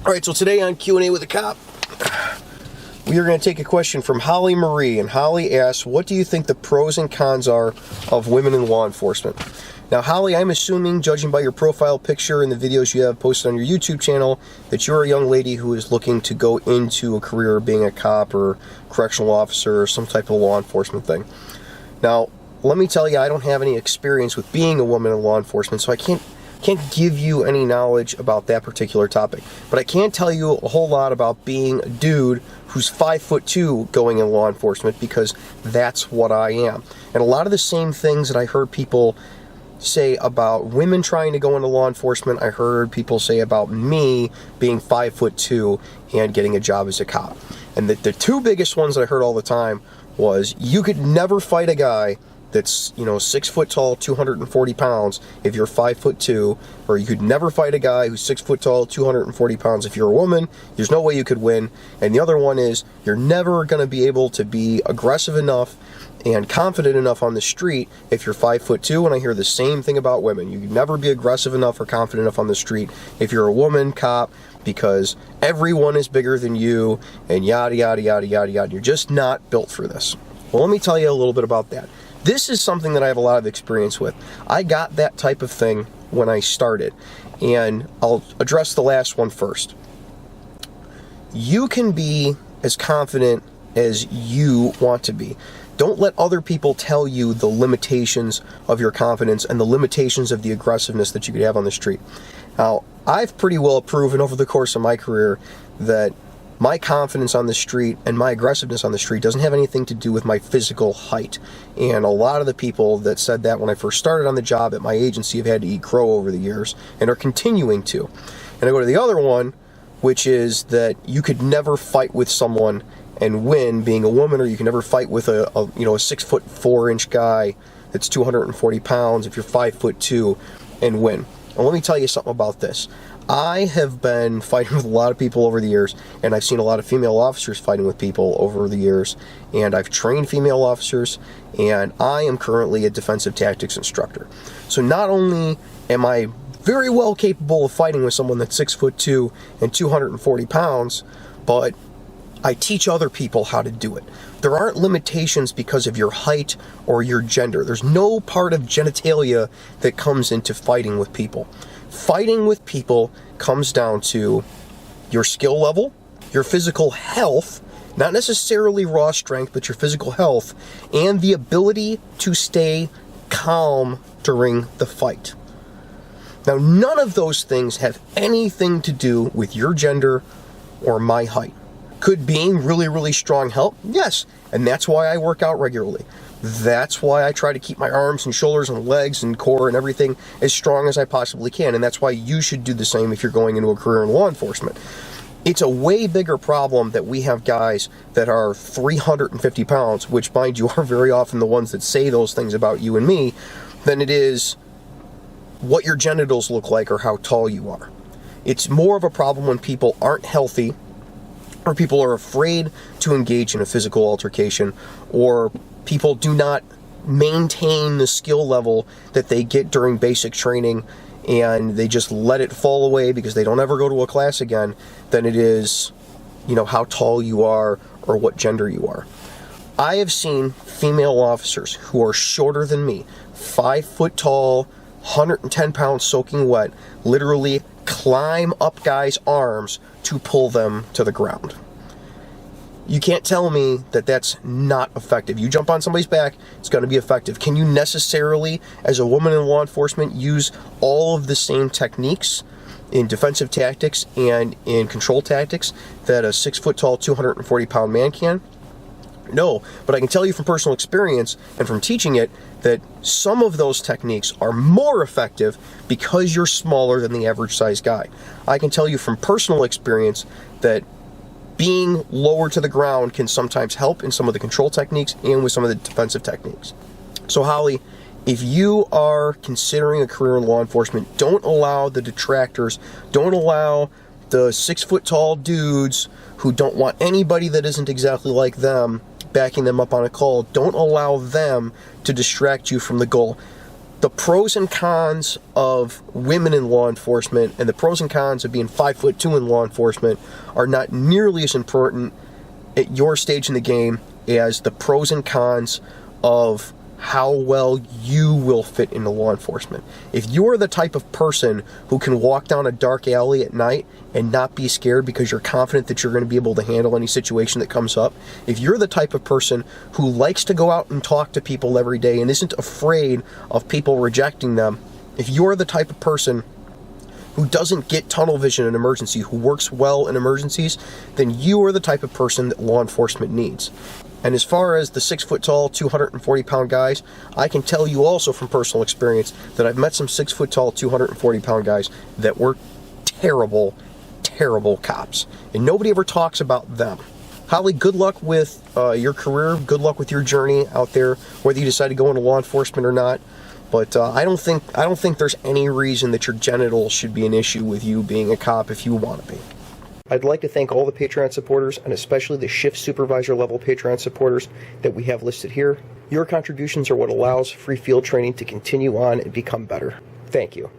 All right, so today on Q&A with a Cop, we are going to take a question from Holly Marie. And Holly asks, what do you think the pros and cons are of women in law enforcement? Now, Holly, I'm assuming, judging by your profile picture and the videos you have posted on your YouTube channel, that you're a young lady who is looking to go into a career of being a cop or correctional officer or some type of law enforcement thing. Now, let me tell you, I don't have any experience with being a woman in law enforcement, so I can't give you any knowledge about that particular topic. But I can tell you a whole lot about being a dude who's 5'2" going in law enforcement, because that's what I am. And a lot of the same things that I heard people say about women trying to go into law enforcement, I heard people say about me being 5'2" and getting a job as a cop. And the two biggest ones that I heard all the time was, you could never fight a guy that's, 6 foot tall, 240 pounds if you're 5'2", or you could never fight a guy who's 6 foot tall, 240 pounds if you're a woman. There's no way you could win. And the other one is, you're never going to be able to be aggressive enough and confident enough on the street if you're 5'2", and I hear the same thing about women. You can never be aggressive enough or confident enough on the street if you're a woman cop, because everyone is bigger than you, and yada, yada, yada, yada, yada. You're just not built for this. Well, let me tell you a little bit about that. This is something that I have a lot of experience with. I got that type of thing when I started, and I'll address the last one first. You can be as confident as you want to be. Don't let other people tell you the limitations of your confidence and the limitations of the aggressiveness that you could have on the street. Now, I've pretty well proven over the course of my career that my confidence on the street and my aggressiveness on the street doesn't have anything to do with my physical height. And a lot of the people that said that when I first started on the job at my agency have had to eat crow over the years and are continuing to. And I go to the other one, which is that you could never fight with someone and win being a woman, or you can never fight with a 6'4" guy that's 240 pounds if you're 5'2" and win. And let me tell you something about this. I have been fighting with a lot of people over the years, and I've seen a lot of female officers fighting with people over the years, and I've trained female officers, and I am currently a defensive tactics instructor. So not only am I very well capable of fighting with someone that's 6'2" and 240 pounds, but I teach other people how to do it. There aren't limitations because of your height or your gender. There's no part of genitalia that comes into fighting with people. Fighting with people comes down to your skill level, your physical health, not necessarily raw strength, but your physical health, and the ability to stay calm during the fight. Now, none of those things have anything to do with your gender or my height. Could being really, really strong help? Yes, and that's why I work out regularly. That's why I try to keep my arms and shoulders and legs and core and everything as strong as I possibly can, and that's why you should do the same if you're going into a career in law enforcement. It's a way bigger problem that we have guys that are 350 pounds, which, mind you, are very often the ones that say those things about you and me, than it is what your genitals look like or how tall you are. It's more of a problem when people aren't healthy, or people are afraid to engage in a physical altercation, or people do not maintain the skill level that they get during basic training and they just let it fall away because they don't ever go to a class again, than it is, how tall you are or what gender you are. I have seen female officers who are shorter than me, 5 foot tall, 110 pounds soaking wet, literally climb up guys' arms to pull them to the ground. You can't tell me that that's not effective. You jump on somebody's back, it's going to be effective. Can you necessarily, as a woman in law enforcement, use all of the same techniques in defensive tactics and in control tactics that a 6 foot tall, 240 pound man can? No, but I can tell you from personal experience and from teaching it that some of those techniques are more effective because you're smaller than the average size guy. I can tell you from personal experience that being lower to the ground can sometimes help in some of the control techniques and with some of the defensive techniques. So Holly, if you are considering a career in law enforcement, don't allow the detractors, don't allow the 6 foot tall dudes who don't want anybody that isn't exactly like them backing them up on a call, don't allow them to distract you from the goal. the pros and cons of women in law enforcement and the pros and cons of being 5'2" in law enforcement are not nearly as important at your stage in the game as the pros and cons of how well you will fit into law enforcement. If you're the type of person who can walk down a dark alley at night and not be scared because you're confident that you're going to be able to handle any situation that comes up, if you're the type of person who likes to go out and talk to people every day and isn't afraid of people rejecting them, if you're the type of person who doesn't get tunnel vision in emergency, who works well in emergencies, then you are the type of person that law enforcement needs. And as far as the 6 foot tall, 240 pound guys, I can tell you also from personal experience that I've met some 6 foot tall, 240 pound guys that were terrible, terrible cops. And nobody ever talks about them. Holly, good luck with your career. Good luck with your journey out there, whether you decide to go into law enforcement or not. But I don't think there's any reason that your genitals should be an issue with you being a cop if you want to be. I'd like to thank all the Patreon supporters, and especially the shift supervisor level Patreon supporters that we have listed here. Your contributions are what allows free field training to continue on and become better. Thank you.